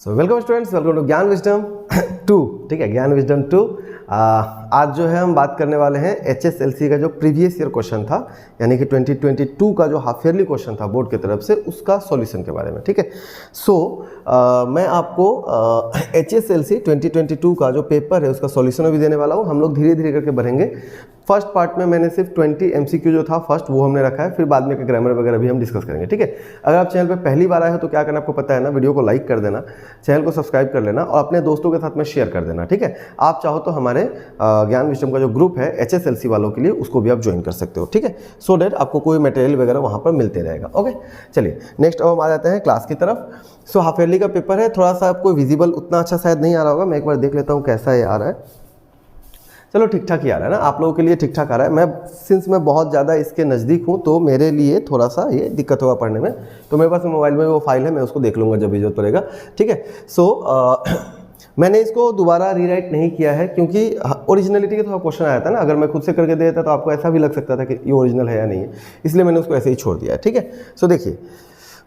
Welcome students, welcome to ज्ञान wisdom 2। ठीक है, ज्ञान विजडम 2। आज जो है हम बात करने वाले हैं HSLC का जो प्रीवियस ईयर क्वेश्चन था, यानी कि 2022 का जो हाफ ईयरली क्वेश्चन था बोर्ड की तरफ से, उसका सॉल्यूशन के बारे में। ठीक है, मैं आपको HSLC 2022 का जो पेपर है उसका सॉल्यूशन भी देने वाला हूँ। हम लोग धीरे धीरे करके बढ़ेंगे। फर्स्ट पार्ट में मैंने सिर्फ 20 MCQ जो था फर्स्ट वो हमने रखा है, फिर बाद में ग्रामर वगैरह भी हम डिस्कस करेंगे। ठीक है, अगर आप चैनल पे पहली बार आए हो तो क्या करना आपको पता है ना, वीडियो को लाइक कर देना, चैनल को सब्सक्राइब कर लेना और अपने दोस्तों के साथ में शेयर कर देना। ठीक है, आप चाहो तो हमारे ज्ञान विजडम का जो ग्रुप है HSLC वालों के लिए, उसको भी आप ज्वाइन कर सकते हो। ठीक है, सो डेट आपको कोई मटेरियल वगैरह वहाँ पर मिलते रहेगा। ओके, चलिए नेक्स्ट अब हम आ जाते हैं क्लास की तरफ। सो हाफ ईयरली का पेपर है, थोड़ा सा आपको विजिबल उतना अच्छा शायद नहीं आ रहा होगा, मैं एक बार देख लेता हूँ कैसा ये आ रहा है। चलो ठीक ठाक ही आ रहा है ना, आप लोगों के लिए ठीक ठाक आ रहा है। मैं बहुत ज़्यादा इसके नज़दीक हूँ तो मेरे लिए थोड़ा सा ये दिक्कत होगा पढ़ने में, तो मेरे पास मोबाइल में वो फाइल है, मैं उसको देख लूँगा जब भी जरूरत पड़ेगा। ठीक है, मैंने इसको दोबारा रीराइट नहीं किया है क्योंकि ओरिजिनलिटी का थोड़ा क्वेश्चन आया था ना। अगर मैं खुद से करके दे देता तो आपको ऐसा भी लग सकता था कि ये ओरिजिनल है या नहीं है, इसलिए मैंने उसको ऐसे ही छोड़ दिया है। ठीक है, सो देखिए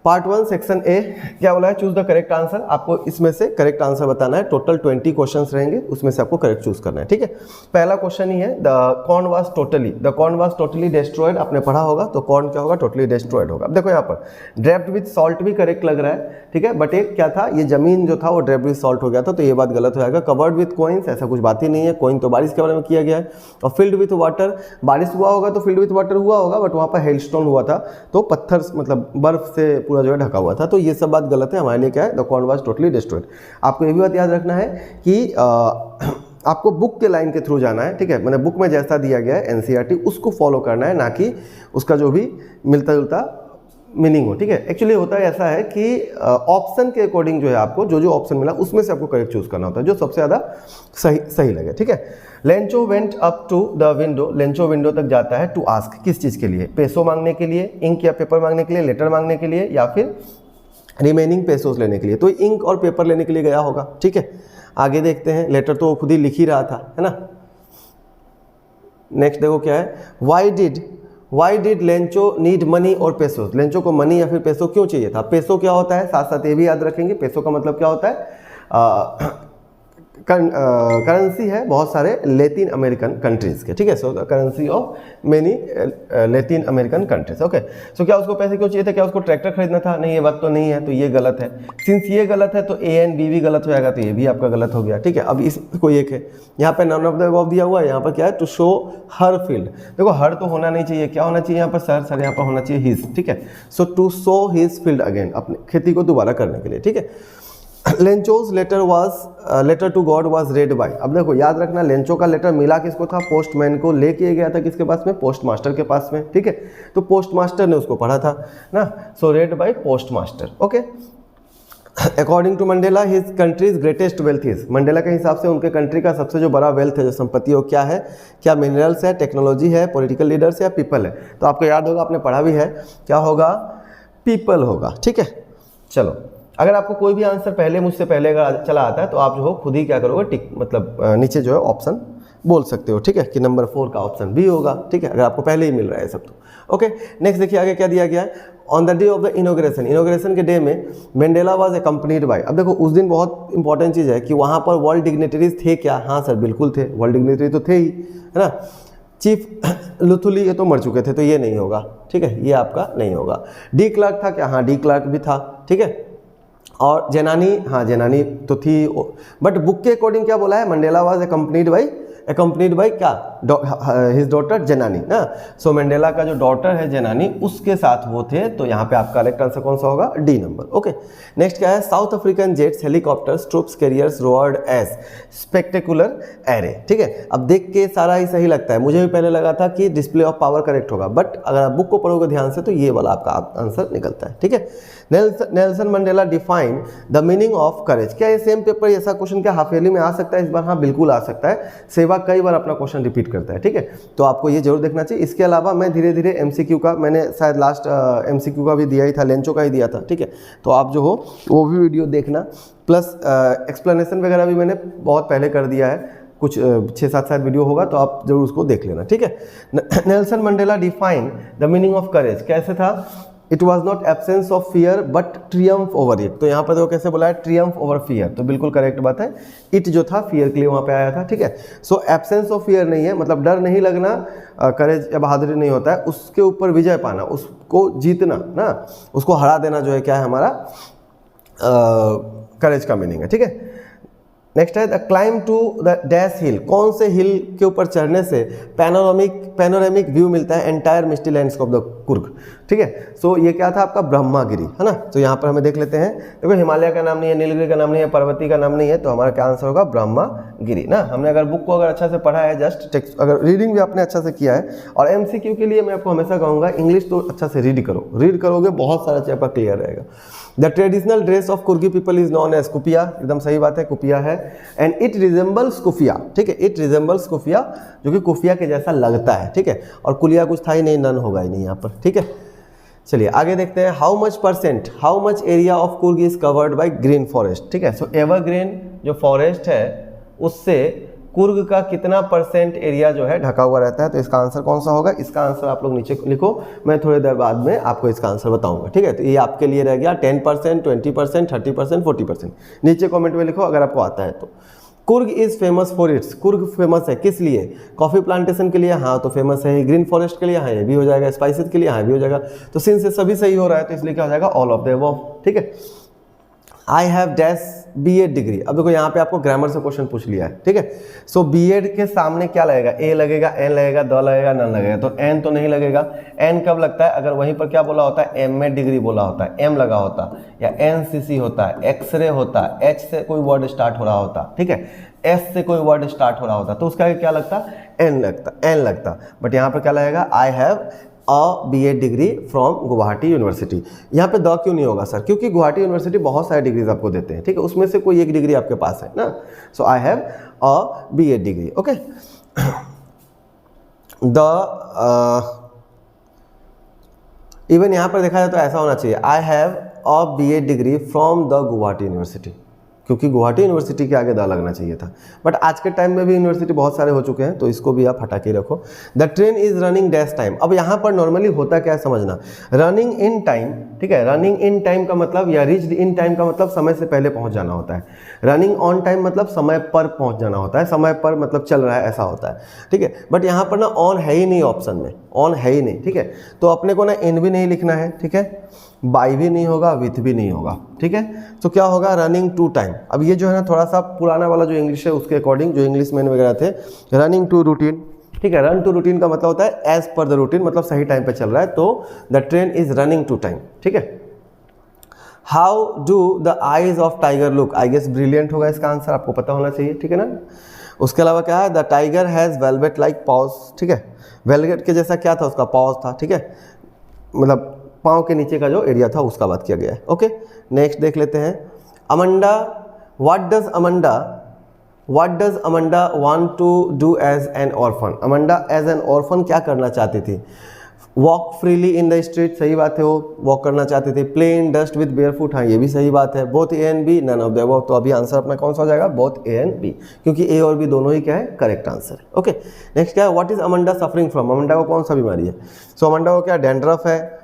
पार्ट 1 सेक्शन ए क्या बोला है, चूज द करेक्ट आंसर। आपको इसमें से करेक्ट आंसर बताना है। टोटल 20 क्वेश्चंस रहेंगे, उसमें से आपको करेक्ट चूज करना है। ठीक है, पहला क्वेश्चन ही है, the corn was totally destroyed. आपने पढ़ा होगा तो कॉर्न क्या होगा, टोटली डिस्ट्रॉयड होगा। अब देखो यहाँ पर ड्रेप्ड विद सॉल्ट भी करेक्ट लग रहा है। ठीक है, बट एक क्या था, ये जमीन जो था वो ड्रेप्ड विद सॉल्ट हो गया था, तो ये बात गलत हो जाएगा। कवर्ड विद कॉइन्स, ऐसा कुछ बात ही नहीं है, कॉइन तो बारिश के बारे में किया गया है। और फिल्ड विद वाटर, बारिश हुआ होगा तो फिल्ड विद वाटर हुआ होगा, बट वहाँ पर हेलस्टोन हुआ था तो पत्थर मतलब बर्फ से पूरा जो है ढका हुआ था, तो ये सब बात गलत है। हमारे लिए क्या है, the corn was totally destroyed. आपको ये भी बात याद रखना है कि आपको बुक के लाइन के थ्रू जाना है। ठीक है, मैंने बुक में जैसा दिया गया है NCERT उसको फॉलो करना है, ना कि उसका जो भी मिलता जुलता मीनिंग हो। ठीक है, एक्चुअली होता है ऐसा है कि ऑप्शन के अकॉर्डिंग जो है आपको जो ऑप्शन मिला उसमें से आपको करेक्ट चूज करना होता है, जो सबसे ज़्यादा सही लगे। ठीक है, Lencho went up to the window, Lencho window तक जाता है टू आस्क, किस चीज़ के लिए, पैसों मांगने के लिए, इंक या पेपर मांगने के लिए, लेटर मांगने के लिए, या फिर रिमेनिंग पेसोस लेने के लिए। तो इंक और पेपर लेने के लिए गया होगा। ठीक है, आगे देखते हैं, लेटर तो वो खुद ही लिख ही रहा था, है ना। नेक्स्ट देखो क्या है, why did Lencho need money और पेसोस। लेंचो को मनी या फिर पेसो क्यों चाहिए था। पेसो क्या होता है, साथ साथ ये भी याद रखेंगे, पेसो का मतलब क्या होता है, करेंसी है बहुत सारे लैटिन अमेरिकन कंट्रीज़ के। ठीक है, so the currency of many Latin American countries. Okay, so क्या उसको पैसे क्यों चाहिए थे, क्या उसको ट्रैक्टर खरीदना था, नहीं ये बात तो नहीं है, तो ये गलत है। सिंस ये गलत है तो A एंड B भी गलत हो जाएगा, तो ये भी आपका गलत हो गया। ठीक है, अब इस कोई एक है, यहाँ पे नन ऑफ द अबव दिया हुआ है, यहाँ पर क्या है, टू शो हर फील्ड। देखो हर तो होना नहीं चाहिए, क्या होना चाहिए यहाँ पर, सर यहाँ पर होना चाहिए हिज। ठीक है, so to sow his field again, अपनी खेती को दोबारा करने के लिए। ठीक है, Lencho's letter to God was read by. अब देखो याद रखना, लेंचो का लेटर मिला किसको था, पोस्टमैन को, लेके गया था किसके पास में, पोस्ट मास्टर के पास में। ठीक है, तो पोस्ट मास्टर ने उसको पढ़ा था ना, so read by post master. Okay, according to Mandela his country's greatest wealth is. Mandela के हिसाब से उनके कंट्री का सबसे जो बड़ा वेल्थ है, जो संपत्ति, वो क्या है, क्या मिनरल्स है, टेक्नोलॉजी है, पॉलिटिकल लीडर्स या पीपल है। तो आपको याद होगा, आपने पढ़ा भी है, क्या होगा, पीपल होगा। ठीक है, चलो अगर आपको कोई भी आंसर पहले मुझसे पहले अगर चला आता है तो आप जो हो खुद ही क्या करोगे, टिक मतलब नीचे जो है ऑप्शन बोल सकते हो। ठीक है, कि नंबर 4 का ऑप्शन भी होगा। ठीक है, अगर आपको पहले ही मिल रहा है सब तो। ओके, नेक्स्ट देखिए आगे क्या दिया गया है, on the day of the inauguration के डे में मंडेला वाज अकम्पनीड बाय। अब देखो उस दिन बहुत इंपॉर्टेंट चीज़ है कि वहाँ पर वर्ल्ड डिग्नेटरीज थे क्या, हाँ सर बिल्कुल थे, वर्ल्ड डिग्नेटरी तो थे ही, है ना। चीफ लुथुली ये तो मर चुके थे, तो ये नहीं होगा। ठीक है, ये आपका नहीं होगा। डी क्लार्क था क्या, हाँ डी क्लार्क भी था। ठीक है, और जेनानी, हाँ जेनानी तो थी, बट बुक के अकॉर्डिंग क्या बोला है, मंडेला वाज अकम्पनीड बाय क्या, हिज डॉटर जेनानी ना। सो मंडेला का जो डॉटर है जेनानी, उसके साथ वो थे, तो यहाँ पे आपका करेक्ट आंसर कौन सा होगा, डी नंबर। ओके, नेक्स्ट क्या है, South African jets, helicopters, troops carriers roared as spectacular array. ठीक है, अब देख के सारा ही सही लगता है, मुझे भी पहले लगा था कि डिस्प्ले ऑफ पावर करेक्ट होगा, बट अगर आप बुक को पढ़ोगे ध्यान से तो ये वाला आपका आंसर निकलता है। ठीक है, Nelson Mandela define the meaning of courage. क्या ये सेम पेपर ऐसा क्वेश्चन क्या हाफ ईयरली में आ सकता है इस बार, हाँ बिल्कुल आ सकता है। सेवा कई बार अपना क्वेश्चन रिपीट करता है। ठीक है, तो आपको ये जरूर देखना चाहिए। इसके अलावा मैं धीरे धीरे MCQ का, मैंने शायद लास्ट MCQ का भी दिया ही था, लेंचो का ही दिया था। ठीक है, तो आप जो हो वो भी वीडियो देखना, प्लस एक्सप्लेनेशन वगैरह भी मैंने बहुत पहले कर दिया है, कुछ 6-7 वीडियो होगा, तो आप जरूर उसको देख लेना। ठीक है, Nelson Mandela define the meaning of courage कैसे था, it was not absence of fear but Triumph over it. तो यहाँ पर देखो कैसे बोला है, ट्रियम्फ ओवर फियर, तो बिल्कुल करेक्ट बात है। इट जो था फियर के लिए वहाँ पे आया था, ठीक है। सो एब्सेंस ऑफ फियर नहीं है, मतलब डर नहीं लगना, करेज या बहादुरी नहीं होता है, उसके ऊपर विजय पाना, उसको जीतना ना, उसको हरा देना जो है क्या है हमारा करेज का मीनिंग है, ठीक है। नेक्स्ट है the climb to the dash hill, कौन से हिल के ऊपर चढ़ने से पैनोरामिक व्यू मिलता है entire misty landscape of the Coorg, ठीक है। सो ये क्या था आपका ब्रह्मागिरी, है ना। तो यहाँ पर हमें देख लेते हैं, देखो हिमालय का नाम नहीं है, नीलगिरी का नाम नहीं है, पर्वती का नाम नहीं है, तो हमारा क्या आंसर होगा, ब्रह्मागिरी ना। हमने अगर बुक को अगर अच्छा से पढ़ा है, जस्ट टेक्स्ट अगर रीडिंग भी आपने अच्छा से किया है, और MCQ के लिए मैं आपको हमेशा कहूँगा इंग्लिश तो अच्छा से रीड करो, रीड करोगे बहुत सारा चीज़ आपका क्लियर रहेगा। The traditional dress of Coorgi people is known as kupya, एकदम सही बात है, कुपिया है। एंड इट रिजेंबल्स कुफिया, ठीक है, इट रिजेंबल्स कुफिया, जो कि कुफिया के जैसा लगता है, ठीक है। और कुलिया कुछ था ही नहीं, नन होगा ही नहीं यहाँ पर, ठीक है। चलिए आगे देखते हैं, how much area of Coorg is covered by green forest, ठीक है। सो एवरग्रीन जो फॉरेस्ट है उससे कुर्ग का कितना % एरिया जो है ढका हुआ रहता है। तो इसका आंसर कौन सा होगा, इसका आंसर आप लोग नीचे लिखो, मैं थोड़ी देर बाद में आपको इसका आंसर बताऊंगा, ठीक है। तो ये आपके लिए रह गया 10%, 20%, 30%, 40%। नीचे कमेंट में लिखो अगर आपको आता है तो। Coorg is famous for its, Coorg famous है किस लिए, कॉफी प्लांटेशन के लिए, हाँ तो फेमस है। ग्रीन फॉरेस्ट के लिए, हाँ ये भी हो जाएगा। स्पाइसेस के लिए, हाँ भी हो जाएगा। तो सिंस से सभी सही हो रहा है तो इसलिए क्या हो जाएगा, ऑल ऑफ द अबव, ठीक है। I have dash B.Ed degree, अब देखो यहाँ पे आपको ग्रामर से क्वेश्चन पूछ लिया है, ठीक है। सो B.Ed के सामने क्या लगेगा, A लगेगा, N लगेगा, द लगेगा, नन लगेगा। तो N तो नहीं लगेगा। N कब लगता है, अगर वहीं पर क्या बोला होता है, M.Ed डिग्री बोला होता है, M लगा होता, या NCC होता है, एक्सरे होता, H से कोई वर्ड स्टार्ट हो रहा होता, ठीक है, S से कोई वर्ड स्टार्ट हो रहा होता, तो उसका क्या लगता, N लगता। बट यहाँ पर क्या लगेगा, आई have B.Ed degree from Guwahati university. यहाँ पे द क्यों नहीं होगा सर, क्योंकि गुवाहाटी यूनिवर्सिटी बहुत सारे डिग्रीज आपको देते हैं, ठीक है, उसमें से कोई एक डिग्री आपके पास है ना। So I have B.Ed degree, okay. Even यहाँ पर देखा जाए तो ऐसा होना चाहिए, I have B.Ed degree from the Guwahati university, क्योंकि गुवाहाटी यूनिवर्सिटी के आगे द लगना चाहिए था। बट आज के टाइम में भी यूनिवर्सिटी बहुत सारे हो चुके हैं, तो इसको भी आप हटा के रखो। The train is running dash time, अब यहाँ पर नॉर्मली होता क्या है समझना, रनिंग इन टाइम, ठीक है। रनिंग इन टाइम का मतलब, या रिच्ड इन टाइम का मतलब समय से पहले पहुँच जाना होता है। रनिंग ऑन टाइम मतलब समय पर पहुँच जाना होता है, समय पर मतलब चल रहा है ऐसा होता है, ठीक है। बट यहाँ पर ना ऑन है ही नहीं ऑप्शन में, ऑन है ही नहीं, ठीक है। तो अपने को ना इन भी नहीं लिखना है, ठीक है, बाई भी नहीं होगा, विथ भी नहीं होगा, ठीक है। तो क्या होगा, रनिंग टू टाइम। अब ये जो है ना थोड़ा सा पुराना वाला जो इंग्लिश है उसके अकॉर्डिंग, जो इंग्लिश मैन वगैरह थे, रनिंग टू रूटीन, ठीक है। रन टू रूटीन का मतलब होता है एज पर द रूटीन, मतलब सही टाइम पे चल रहा है, तो the train is running to time, ठीक है। How do the eyes of tiger look, I guess brilliant होगा इसका आंसर, आपको पता होना चाहिए, ठीक है ना। उसके अलावा क्या है, the tiger has velvet like pause, ठीक है। वेलवेट के जैसा क्या था, उसका पॉज था, ठीक है, मतलब पाँव के नीचे का जो एरिया था उसका बात किया गया है, ओके। नेक्स्ट देख लेते हैं, Amanda, what does Amanda want to do as an orphan, Amanda as an orphan क्या करना चाहती थी, walk freely in the street, सही बात है, वो वॉक करना चाहती थी। Play in dust with bare foot, हाँ ये भी सही बात है। Both A and B, none of the above, तो अभी आंसर अपना कौन सा हो जाएगा, बोथ A एंड B, क्योंकि A और B दोनों ही क्या है, करेक्ट आंसर है, ओके। नेक्स्ट क्या है, what is Amanda suffering from, Amanda को कौन सा बीमारी है। सो अमंडा को क्या, डैंड्रफ है,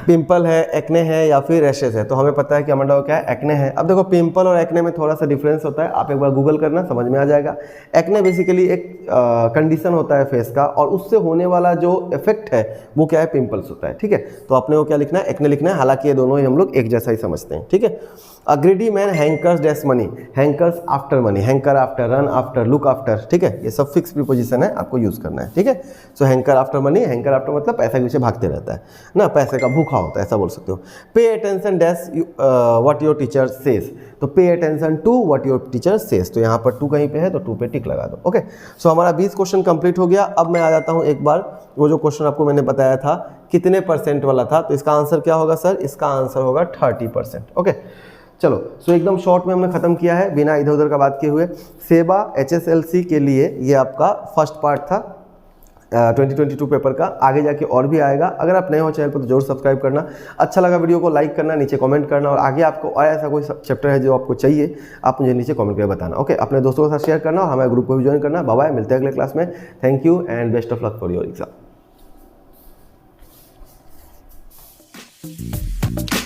पिंपल है, एक्ने है, या फिर रैशेस है। तो हमें पता है कि अमंडा को क्या है, एक्ने है। अब देखो पिंपल और एक्ने में थोड़ा सा डिफरेंस होता है, आप एक बार गूगल करना, समझ में आ जाएगा। एक्ने बेसिकली एक कंडीशन होता है फेस का, और उससे होने वाला जो इफेक्ट है वो क्या है, पिंपल्स होता है, ठीक है। तो अपने को क्या लिखना है, एक्ने लिखना है, हालांकि ये दोनों ही हम लोग एक जैसा ही समझते हैं, ठीक है। A greedy man hankers dash money, hankers after money, hanker after, run after, look after, ठीक है, ये सब फिक्स प्रीपोजिशन है, आपको यूज करना है, ठीक है। So hanker after money, hanker after मतलब पैसे के पीछे भागते रहता है ना, पैसे का भूखा होता है, ऐसा बोल सकते हो। Pay attention dash what your teacher says, तो pay attention to what your teacher says, तो यहाँ पर टू कहीं पे है तो टू पे टिक लगा दो, ओके। सो हमारा 20 क्वेश्चन कंप्लीट हो गया। अब मैं आ जाता हूँ एक बार, वो जो क्वेश्चन आपको मैंने बताया था कितने % वाला था, तो इसका आंसर क्या होगा सर, इसका आंसर होगा 30%, ओके। चलो, सो एकदम शॉर्ट में हमने खत्म किया है बिना इधर उधर का बात किए हुए। सेबा HSLC के लिए ये आपका फर्स्ट पार्ट था 2022 पेपर का, आगे जाके और भी आएगा। अगर आप नए हो चैनल पर तो जरूर सब्सक्राइब करना, अच्छा लगा वीडियो को लाइक करना, नीचे कमेंट करना, और आगे आपको और ऐसा कोई चैप्टर है जो आपको चाहिए आप मुझे नीचे कमेंट करके बताना, ओके। अपने दोस्तों के साथ शेयर करना और हमारे ग्रुप को भी ज्वाइन करना। बाय बाय, मिलते हैं अगले क्लास में। Thank you and best of luck for your exam. है।